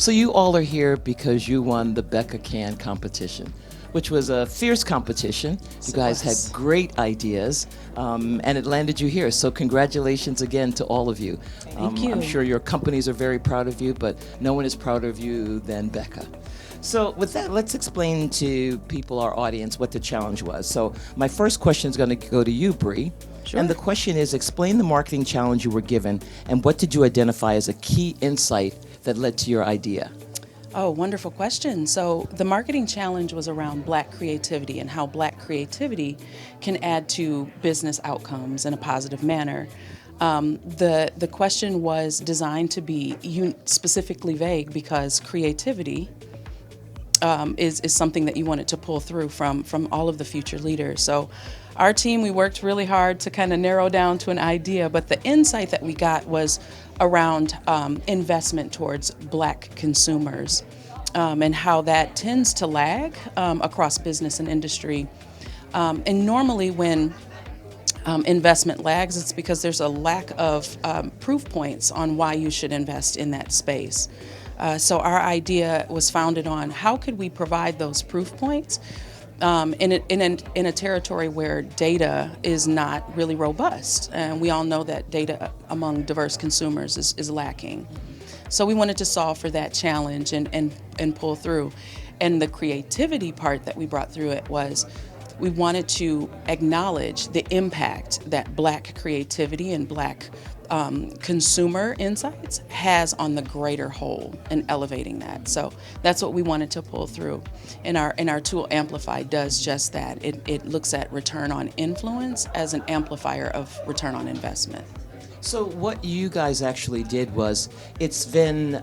So you all are here because you won the BECA Can competition, which was a fierce competition. You guys had great ideas, and it landed you here. So congratulations again to all of you. Thank you. I'm sure your companies are very proud of you, but no one is prouder of you than BECA. So with that, let's explain to people, our audience, what the challenge was. So my first question is going to go to you, Bree. Sure. And the question is, explain the marketing challenge you were given, and what did you identify as a key insight that led to your idea? Oh, wonderful question. So the marketing challenge was around Black creativity and how Black creativity can add to business outcomes in a positive manner. The question was designed to be specifically vague because creativity is something that you wanted to pull through from all of the future leaders. So our team, we worked really hard to kind of narrow down to an idea, but the insight that we got was around investment towards Black consumers and how that tends to lag across business and industry. And normally when investment lags, it's because there's a lack of proof points on why you should invest in that space. So our idea was founded on how could we provide those proof points in a territory where data is not really robust. And we all know that data among diverse consumers is lacking. So we wanted to solve for that challenge and pull through. And the creativity part that we brought through it was we wanted to acknowledge the impact that Black creativity and Black consumer insights has on the greater whole and elevating that. So that's what we wanted to pull through. And our tool Amplify does just that. It looks at return on influence as an amplifier of return on investment. So what you guys actually did was, it's been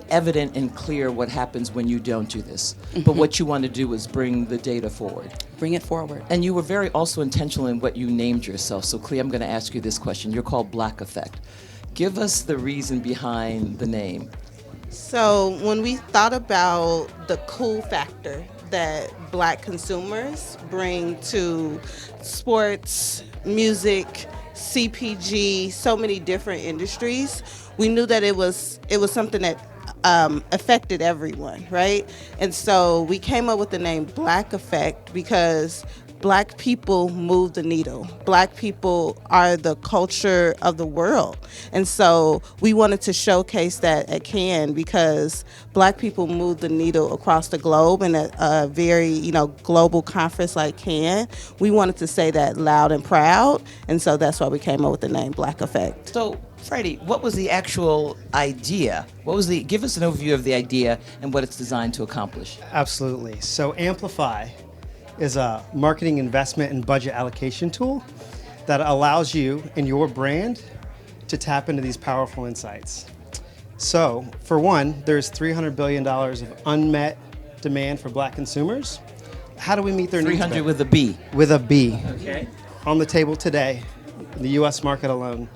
evident and clear what happens when you don't do this. But what you want to do is bring the data forward. Bring it forward. And you were very also intentional in what you named yourself. So Clea, I'm going to ask you this question. You're called Black Effect. Give us the reason behind the name. So when we thought about the cool factor that Black consumers bring to sports, music, CPG, so many different industries, we knew that it was something that affected everyone, right? And so we came up with the name Black Effect because Black people move the needle. Black people are the culture of the world. And so we wanted to showcase that at Cannes because Black people move the needle across the globe, and at a very, global conference like Cannes, we wanted to say that loud and proud. And so that's why we came up with the name Black Effect. So Freddie, what was the actual idea? Give us an overview of the idea and what it's designed to accomplish. Absolutely. So Amplify is a marketing investment and budget allocation tool that allows you and your brand to tap into these powerful insights. So for one, there's $300 billion of unmet demand for Black consumers. How do we meet their needs? 300 with a B. With a B. Okay. On the table today, in the US market alone.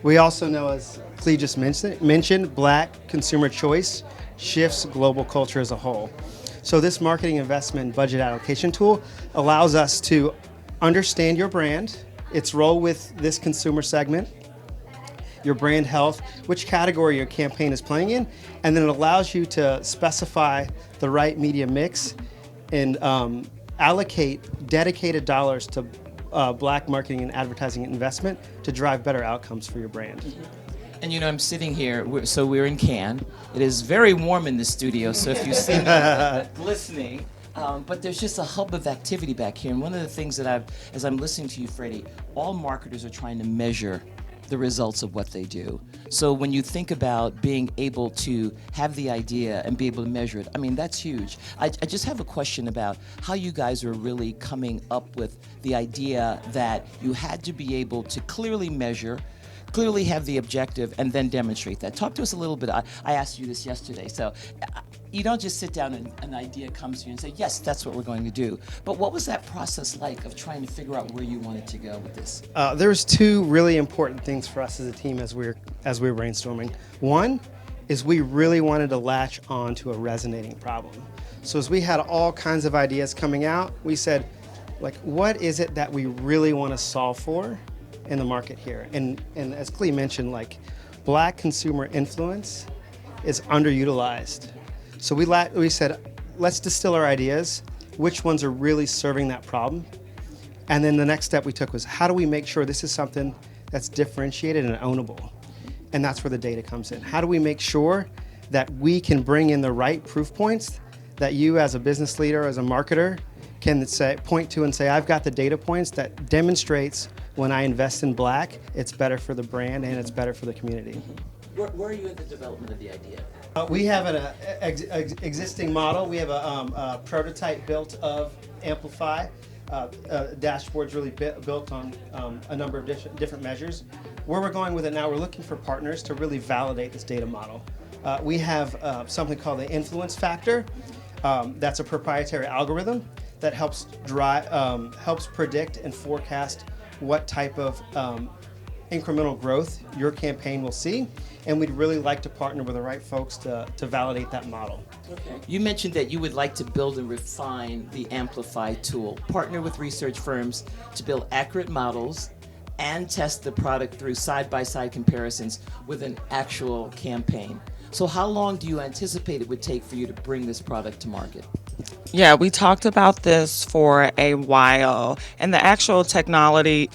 We also know, as Clea just mentioned, Black consumer choice shifts global culture as a whole. So this marketing investment budget allocation tool allows us to understand your brand, its role with this consumer segment, your brand health, which category your campaign is playing in, and then it allows you to specify the right media mix and allocate dedicated dollars to Black marketing and advertising investment to drive better outcomes for your brand. And I'm sitting here, we're in Cannes. It is very warm in the studio, so if you see me glistening, but there's just a hub of activity back here. And one of the things that as I'm listening to you, Freddie, all marketers are trying to measure the results of what they do. So when you think about being able to have the idea and be able to measure it, that's huge. I just have a question about how you guys are really coming up with the idea that you had to be able to clearly measure, clearly have the objective, and then demonstrate that. Talk to us a little bit. I asked you this yesterday. So you don't just sit down and an idea comes to you and say, yes, that's what we're going to do. But what was that process like of trying to figure out where you wanted to go with this? There's two really important things for us as a team as we were brainstorming. One is we really wanted to latch on to a resonating problem. So as we had all kinds of ideas coming out, we said, what is it that we really want to solve for in the market here? And as Clea mentioned, Black consumer influence is underutilized. So we said, let's distill our ideas, which ones are really serving that problem. And then the next step we took was, how do we make sure this is something that's differentiated and ownable? And that's where the data comes in. How do we make sure that we can bring in the right proof points that you as a business leader, as a marketer, can point to and say, I've got the data points that demonstrates when I invest in Black, it's better for the brand and it's better for the community. Where are you in the development of the idea? We have an existing model. We have a prototype built of Amplify. Dashboard's really built on a number of different measures. Where we're going with it now, we're looking for partners to really validate this data model. We have something called the influence factor. That's a proprietary algorithm that helps predict and forecast what type of incremental growth your campaign will see, and we'd really like to partner with the right folks to validate that model. Okay. You mentioned that you would like to build and refine the Amplify tool, partner with research firms to build accurate models and test the product through side-by-side comparisons with an actual campaign. So how long do you anticipate it would take for you to bring this product to market? Yeah, we talked about this for a while, and the actual technology,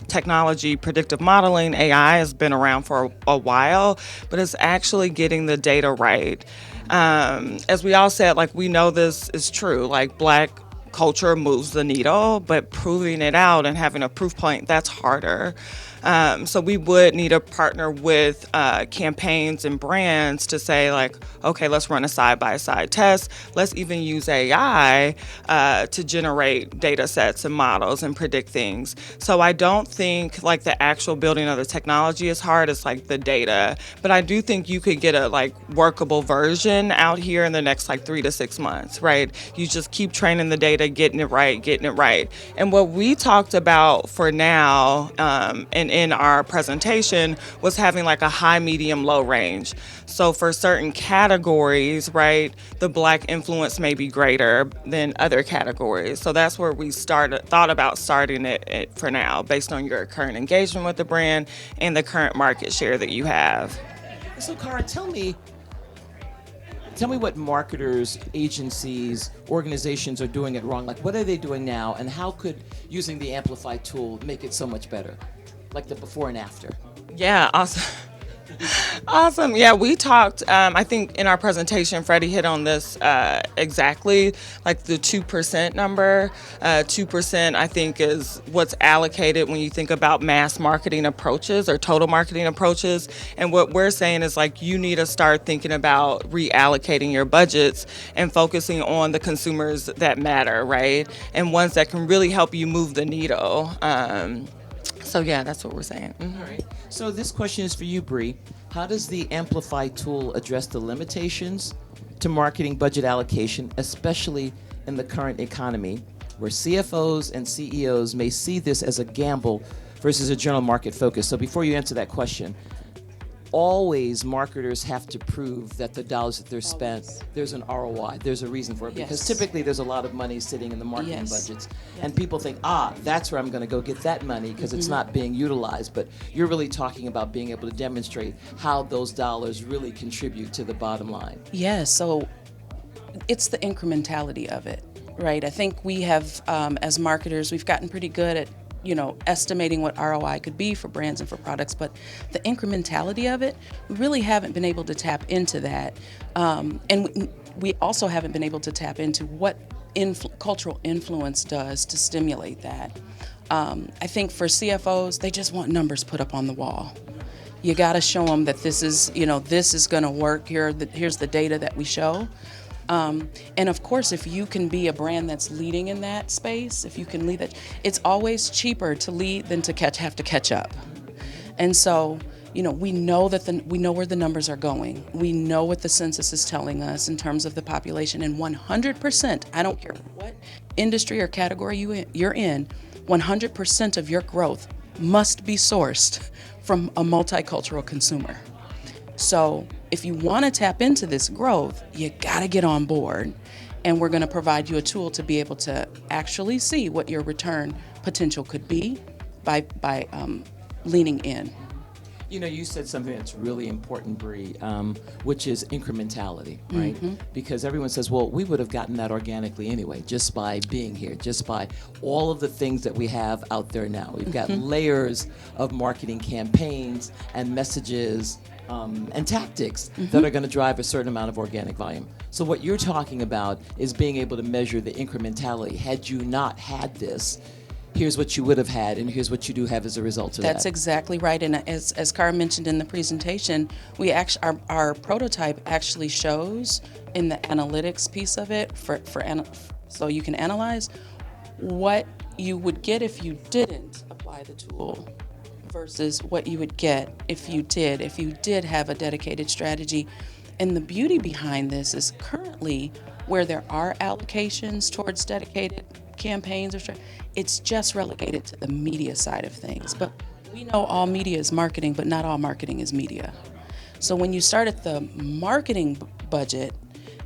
predictive modeling, AI has been around for a while, but it's actually getting the data right. As we all said, like, we know this is true, like Black culture moves the needle, but proving it out and having a proof point, that's harder. So we would need to partner with campaigns and brands to say, like, okay, let's run a side-by-side test. Let's even use AI to generate data sets and models and predict things. So I don't think like the actual building of the technology is hard. It's like the data. But I do think you could get a like workable version out here in the next like 3 to 6 months, right? You just keep training the data, getting it right. And what we talked about for now, and in our presentation, was having like a high, medium, low range. So for certain categories, right, the Black influence may be greater than other categories. So that's where we thought about starting it for now, based on your current engagement with the brand and the current market share that you have. So Cara, tell me what marketers, agencies, organizations are doing it wrong. Like, what are they doing now, and how could using the Amplify tool make it so much better? Like the before and after. Yeah, awesome. Awesome. Yeah, we talked, I think in our presentation, Freddie hit on this exactly, like the 2% number. 2%, I think, is what's allocated when you think about mass marketing approaches or total marketing approaches. And what we're saying is, like, you need to start thinking about reallocating your budgets and focusing on the consumers that matter, right? And ones that can really help you move the needle. So yeah, that's what we're saying. Mm-hmm. All right. So this question is for you, Bree. How does the Amplify tool address the limitations to marketing budget allocation, especially in the current economy, where CFOs and CEOs may see this as a gamble versus a general market focus? So before you answer that question, always marketers have to prove that the dollars that they're spent, there's an ROI, there's a reason for it, because Yes. typically there's a lot of money sitting in the marketing Yes. budgets, and people think, that's where I'm going to go get that money because it's not being utilized. But you're really talking about being able to demonstrate how those dollars really contribute to the bottom line. Yeah, so it's the incrementality of it, right? I think we have, as marketers, we've gotten pretty good at estimating what ROI could be for brands and for products, but the incrementality of it, we really haven't been able to tap into that. And we also haven't been able to tap into what cultural influence does to stimulate that. I think for CFOs, they just want numbers put up on the wall. You got to show them that this is going to work. Here's the data that we show. And of course, if you can be a brand that's leading in that space, if you can lead it, it's always cheaper to lead than to have to catch up. And so, we know we know where the numbers are going. We know what the census is telling us in terms of the population, and 100%, I don't care what industry or category you're in, 100% of your growth must be sourced from a multicultural consumer. So if you want to tap into this growth, you got to get on board. And we're going to provide you a tool to be able to actually see what your return potential could be by leaning in. You know, you said something that's really important, Bree, which is incrementality, right? Because everyone says, well, we would have gotten that organically anyway, just by being here, just by all of the things that we have out there now. We've got layers of marketing campaigns and messages and tactics that are going to drive a certain amount of organic volume. So what you're talking about is being able to measure the incrementality. Had you not had this, here's what you would have had, and here's what you do have as a result of that. That's exactly right. And as Cara mentioned in the presentation, we actually our prototype actually shows in the analytics piece of it so you can analyze what you would get if you didn't apply the tool versus what you would get if you did have a dedicated strategy. And the beauty behind this is currently where there are allocations towards dedicated campaigns or it's just relegated to the media side of things. But we know all media is marketing, but not all marketing is media. So when you start at the marketing budget,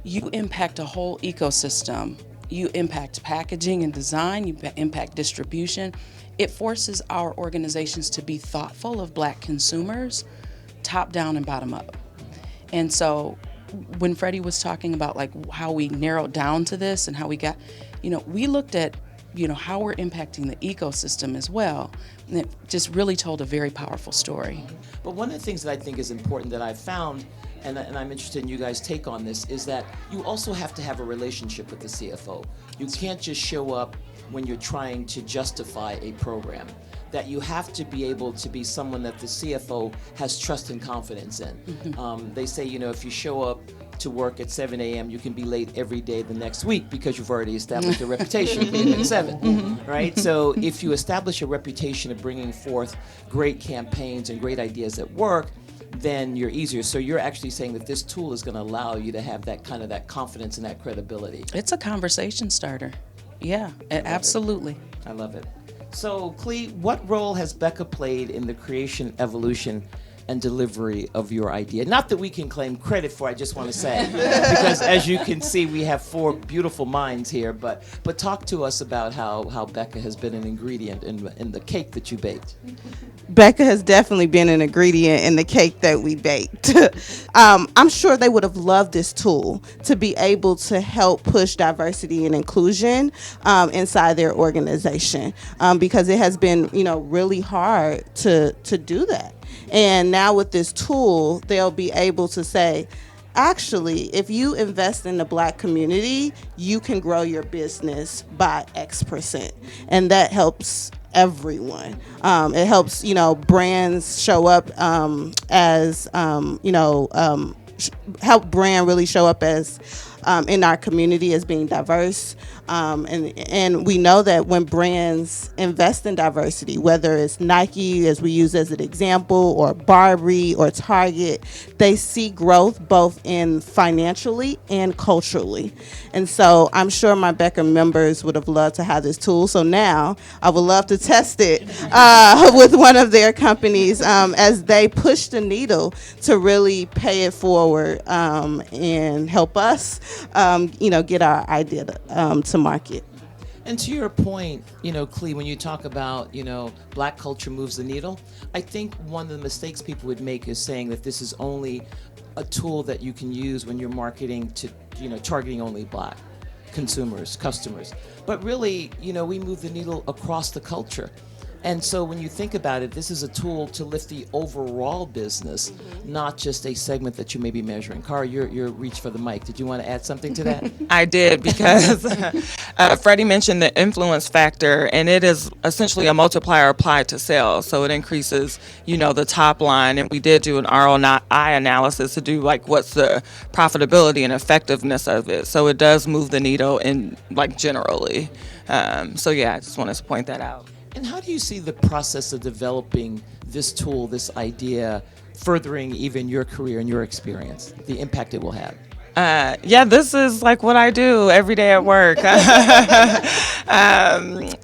you impact a whole ecosystem. You impact packaging and design, you impact distribution. It forces our organizations to be thoughtful of Black consumers, top down and bottom up. And so when Freddie was talking about like how we narrowed down to this and how we got, we looked at how we're impacting the ecosystem as well. And it just really told a very powerful story. But one of the things that I think is important that I've found, and I'm interested in you guys' take on this, is that you also have to have a relationship with the CFO. You can't just show up when you're trying to justify a program. That you have to be able to be someone that the CFO has trust and confidence in. They say, if you show up to work at 7 a.m., you can be late every day the next week because you've already established a reputation of being at 7, right? So if you establish a reputation of bringing forth great campaigns and great ideas at work, then you're easier. So you're actually saying that this tool is going to allow you to have that kind of that confidence and that credibility. It's a conversation starter. Yeah, absolutely. I love it. So, Clee, what role has BECA played in the creation, evolution, and delivery of your idea? Not that we can claim credit for, I just want to say, because as you can see, we have 4 beautiful minds here, but talk to us about how BECA has been an ingredient in the cake that you baked. BECA has definitely been an ingredient in the cake that we baked. I'm sure they would have loved this tool to be able to help push diversity and inclusion inside their organization because it has been, really hard to do that. And now with this tool, they'll be able to say, actually, if you invest in the Black community, you can grow your business by X%. And that helps everyone. It helps, brands show up help brand really show up as in our community as being diverse. And we know that when brands invest in diversity, whether it's Nike, as we use as an example, or Barbie or Target, they see growth both in financially and culturally. And so I'm sure my BECA members would have loved to have this tool. So now I would love to test it with one of their companies as they push the needle to really pay it forward and help us, get our idea to market. And to your point, Clee, when you talk about, Black culture moves the needle, I think one of the mistakes people would make is saying that this is only a tool that you can use when you're marketing to, targeting only Black consumers, customers. But really, we move the needle across the culture. And so when you think about it, this is a tool to lift the overall business, not just a segment that you may be measuring. Cara, you're reach for the mic. Did you want to add something to that? I did, because Freddie mentioned the influence factor, and it is essentially a multiplier applied to sales. So it increases, the top line. And we did do an ROI analysis to do what's the profitability and effectiveness of it. So it does move the needle in generally. I just wanted to point that out. And how do you see the process of developing this tool, this idea, furthering even your career and your experience, the impact it will have? This is what I do every day at work.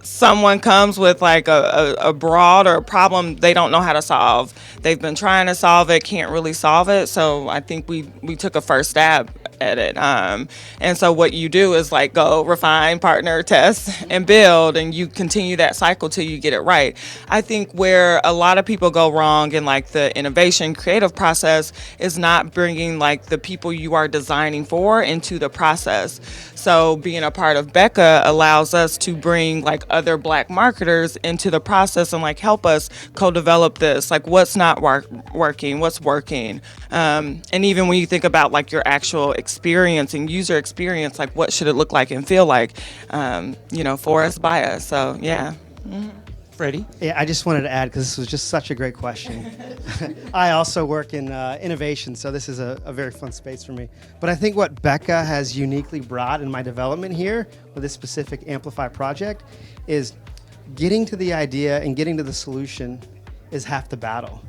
Someone comes with a broad or a problem they don't know how to solve. They've been trying to solve it, can't really solve it. So I think we took a first stab at it. And so what you do is like go refine, partner, test, and build, and you continue that cycle till you get it right. I think where a lot of people go wrong in like the innovation creative process is not bringing like the people you are designing for into the process. So being a part of BECA allows us to bring like other Black marketers into the process and like help us co-develop this, like what's not working, what's working. And even when you think about like your actual experience and user experience, like what should it look like and feel like, for us, by us. So yeah. Freddie? Yeah, I just wanted to add, because this was just such a great question. I also work in innovation, so this is a very fun space for me. But I think what BECA has uniquely brought in my development here with this specific Amplify project is getting to the idea and getting to the solution is half the battle.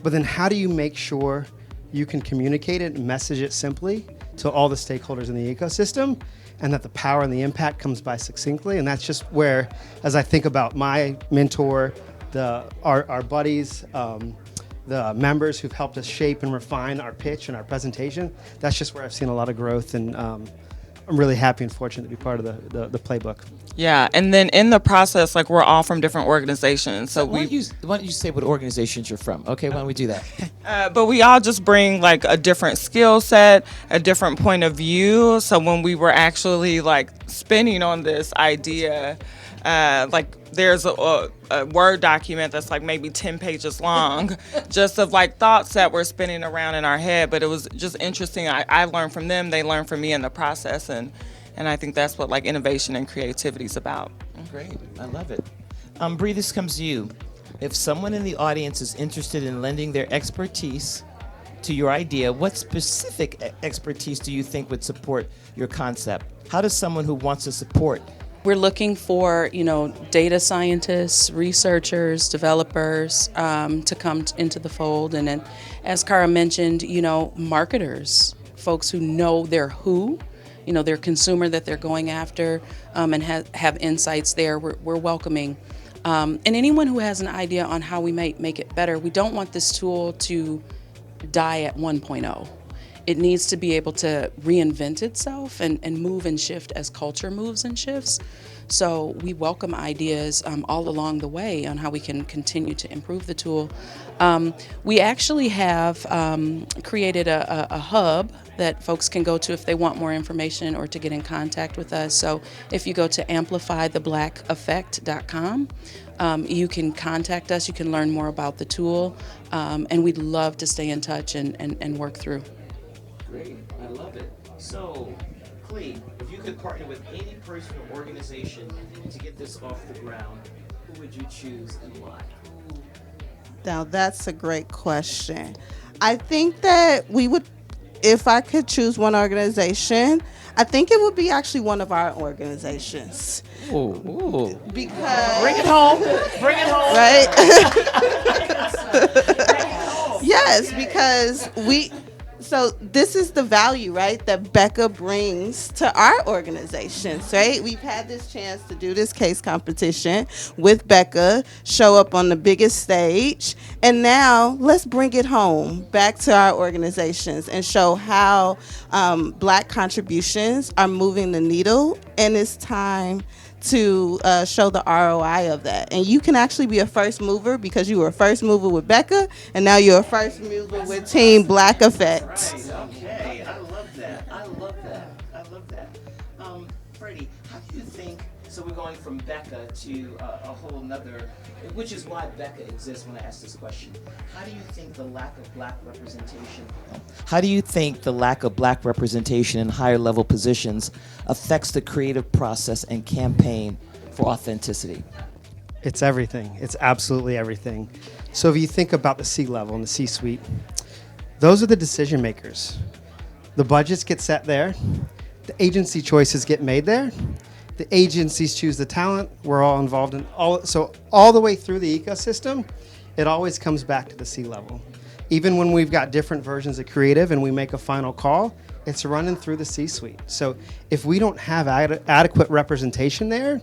But then how do you make sure you can communicate it and message it simply to all the stakeholders in the ecosystem, and that the power and the impact comes by succinctly? And that's just where, as I think about my mentor, our buddies, the members who've helped us shape and refine our pitch and our presentation, that's just where I've seen a lot of growth, and I'm really happy and fortunate to be part of the playbook. Yeah, and then in the process, like we're all from different organizations. So why don't you say what organizations you're from? Okay, why don't we do that? But we all just bring like a different skill set, a different point of view. So when we were actually like spinning on this idea, like there's a Word document that's like maybe 10 pages long, just of like thoughts that were spinning around in our head. But it was just interesting. I learned from them, they learned from me in the process, and I think that's what like innovation and creativity is about. Great, I love it. Bree, this comes to you. If someone in the audience is interested in lending their expertise to your idea, what specific expertise do you think would support your concept? How does someone who wants to support? We're looking for, data scientists, researchers, developers to come into the fold. And then, as Cara mentioned, marketers, folks who know their who, their consumer that they're going after, and have insights there. We're welcoming. And anyone who has an idea on how we might make it better. We don't want this tool to die at 1.0. It needs to be able to reinvent itself and move and shift as culture moves and shifts. So we welcome ideas all along the way on how we can continue to improve the tool. We actually have created a hub that folks can go to if they want more information or to get in contact with us. So if you go to amplifytheblackeffect.com, you can contact us, you can learn more about the tool, and we'd love to stay in touch and work through. Great, I love it. So, Clee, if you could partner with any person or organization to get this off the ground, who would you choose and why? Now, that's a great question. I think that we would, if I could choose one organization, I think it would be actually one of our organizations. Ooh. Because Bring it home. Bring it home. right? Yes, because so this is the value, right, that BECA brings to our organizations, right? We've had this chance to do this case competition with BECA, show up on the biggest stage, and now let's bring it home back to our organizations and show how Black contributions are moving the needle, and it's time to show the ROI of that. And you can actually be a first mover because you were a first mover with BECA, and now you're a first mover with Team Black Effect. Right, okay, I love that. Freddie, how do you think, so we're going from BECA to a whole nother, which is why BECA exists when I ask this question. How do you think the lack of Black representation in higher level positions affects the creative process and campaign for authenticity? It's everything. It's absolutely everything. So if you think about the C-level and the C-suite, those are the decision makers. The budgets get set there. The agency choices get made there. The agencies choose the talent. We're all involved in all the way through the ecosystem, it always comes back to the C-level. Even when we've got different versions of creative and we make a final call, it's running through the C-suite. So if we don't have adequate representation there,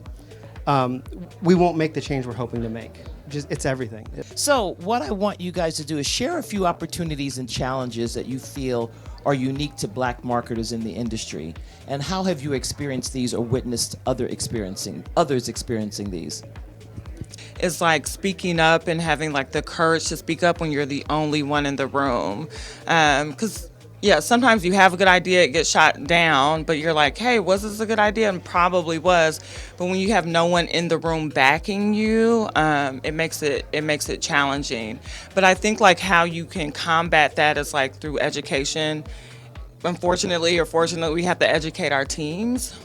we won't make the change we're hoping to make. It's everything. So what I want you guys to do is share a few opportunities and challenges that you feel are unique to black marketers in the industry? And how have you experienced these or witnessed others experiencing these? Is like speaking up and having like the courage to speak up when you're the only one in the room. Because yeah, sometimes you have a good idea, it gets shot down, but you're like, hey, was this a good idea? And probably was. But when you have no one in the room backing you, it makes it challenging. But I think like how you can combat that is like through education. Unfortunately or fortunately, we have to educate our teams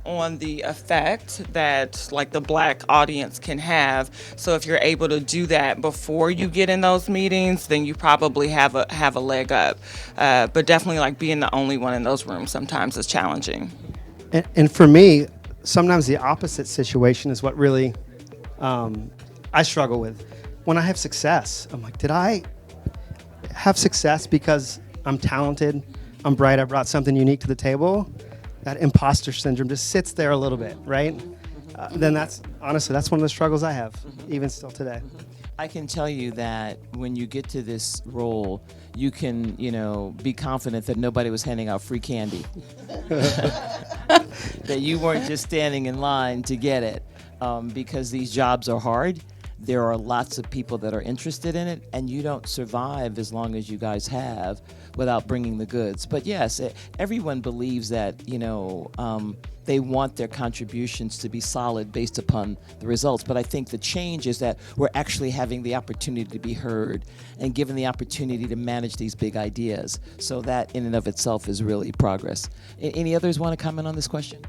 on the effect that like the black audience can have. So if you're able to do that before you get in those meetings, then you probably have a leg up. But definitely like being the only one in those rooms sometimes is challenging. And for me, sometimes the opposite situation is what really I struggle with. When I have success, I'm like, did I have success because I'm talented, I'm bright, I brought something unique to the table? That imposter syndrome just sits there a little bit, right? Then that's one of the struggles I have, even still today. I can tell you that when you get to this role, you can, be confident that nobody was handing out free candy. That you weren't just standing in line to get it, because these jobs are hard. There are lots of people that are interested in it, and you don't survive as long as you guys have without bringing the goods. But yes, everyone believes that, they want their contributions to be solid based upon the results. But I think the change is that we're actually having the opportunity to be heard and given the opportunity to manage these big ideas. So that in and of itself is really progress. Any others want to comment on this question?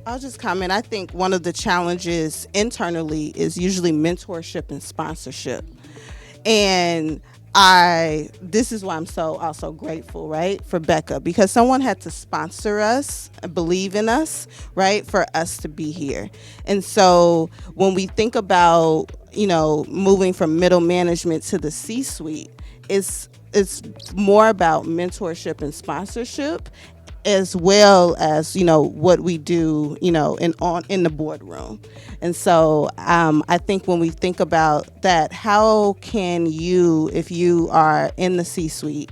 I'll just comment. I think one of the challenges internally is usually mentorship and sponsorship. And this is why I'm so also grateful, right, for BECA, because someone had to sponsor us, believe in us, right, for us to be here. And so when we think about, moving from middle management to the C-suite, it's more about mentorship and sponsorship, as well as what we do in the boardroom. And so I think when we think about that, how can you, if you are in the C-suite,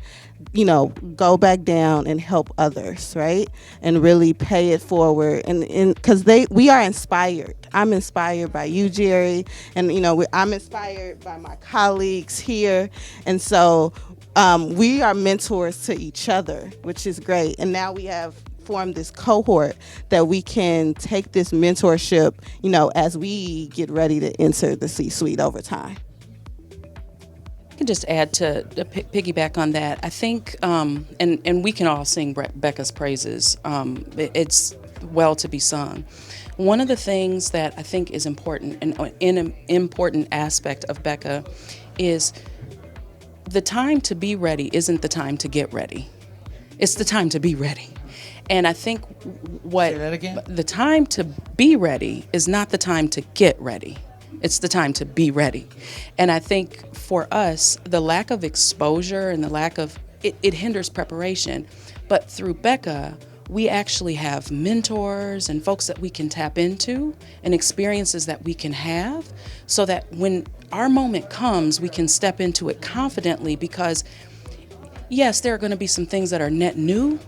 go back down and help others, right? And really pay it forward, and because we are inspired. I'm inspired by you, Jerri, and I'm inspired by my colleagues here, and so we are mentors to each other, which is great. And now we have formed this cohort that we can take this mentorship, as we get ready to enter the C-suite over time. I can just add to piggyback on that. I think, and we can all sing BECA's praises. It's well to be sung. One of the things that I think is important, and an important aspect of BECA, is the time to be ready isn't the time to get ready. It's the time to be ready. And I think Say that again? the time to be ready is not the time to get ready. It's the time to be ready. And I think for us, the lack of exposure and the lack of, it hinders preparation. But through BECA, we actually have mentors and folks that we can tap into and experiences that we can have, so that when our moment comes, we can step into it confidently, because yes, there are going to be some things that are net new,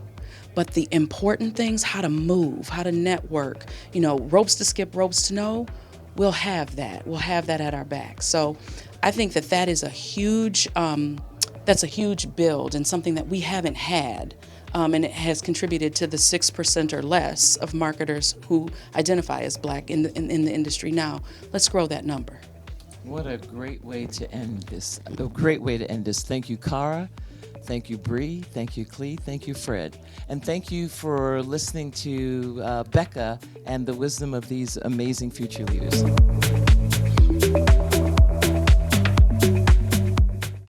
but the important things, how to move, how to network, ropes to skip, ropes to know, we'll have that. We'll have that at our back. So I think that is a huge, that's a huge build, and something that we haven't had. And it has contributed to the 6% or less of marketers who identify as black in the industry now. Let's grow that number. What a great way to end this. A great way to end this. Thank you, Cara. Thank you, Bree. Thank you, Clee. Thank you, Fred. And thank you for listening to BECA and the wisdom of these amazing future leaders.